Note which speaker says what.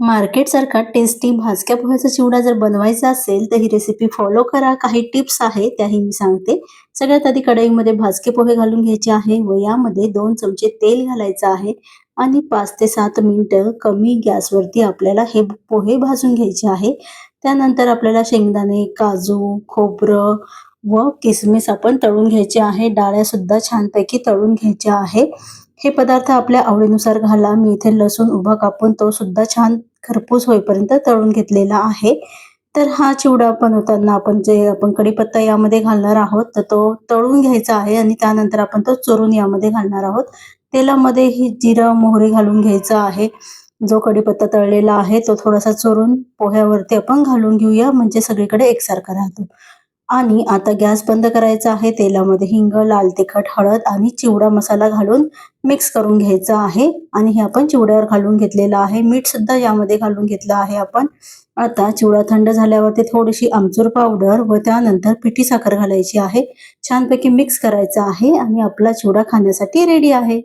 Speaker 1: मार्केटसारखा tasty भाजक्या पोह्याचा चिवडा जर बनवायचा असेल, तर ही रेसिपी फॉलो करा. काही टिप्स आहेत त्याही मी सांगते. सगळ्यात आधी कढईमध्ये भाजके पोहे घालून घ्यायचे आहे व यामध्ये 2 चमचे तेल घालायचं आहे आणि 5 ते 7 मिनिटं कमी गॅसवरती आपल्याला हे पोहे भाजून घ्यायचे आहे. त्यानंतर आपल्याला शेंगदाणे, काजू, खोबरं व किसमिस आपण तळून घ्यायचे आहे. डाळ्या सुद्धा छानपैकी तळून घ्यायच्या आहे. हे पदार्थ आपल्या आवडीनुसार घाला. मी इथे लसूण उभा कापून तो सुद्धा छान खरपूस होईपर्यंत तळून घेतलेला आहे. तर हा चिवडा बनवताना आपण कढीपत्ता यामध्ये घालणार आहोत, तर तो तळून घ्यायचा आहे आणि त्यानंतर आपण तो चुरून यामध्ये घालणार आहोत. तेलामध्ये ही जिरं, मोहरी घालून घ्यायचा आहे. जो कढीपत्ता तळलेला आहे तो थोडासा चुरून पोह्यावरती आपण घालून घेऊया, म्हणजे सगळीकडे एकसारखा राहतो. आणि आता गॅस बंद करायचा आहे. तेलामध्ये हिंग, लाल तिखट, हळद आणि चिवडा मसाला घालून मिक्स करून घ्यायचा आहे आणि हे आपण चिवड्यावर घालून घेतलेलं आहे. मीठ सुद्धा यामध्ये घालून घेतलं आहे आपण. आता चिवडा थंड झाल्यावरती थोडीशी आमचूर पावडर व त्यानंतर पिठी साखर घालायची आहे. छानपैकी मिक्स करायचं आहे आणि आपला चिवडा खाण्यासाठी रेडी आहे.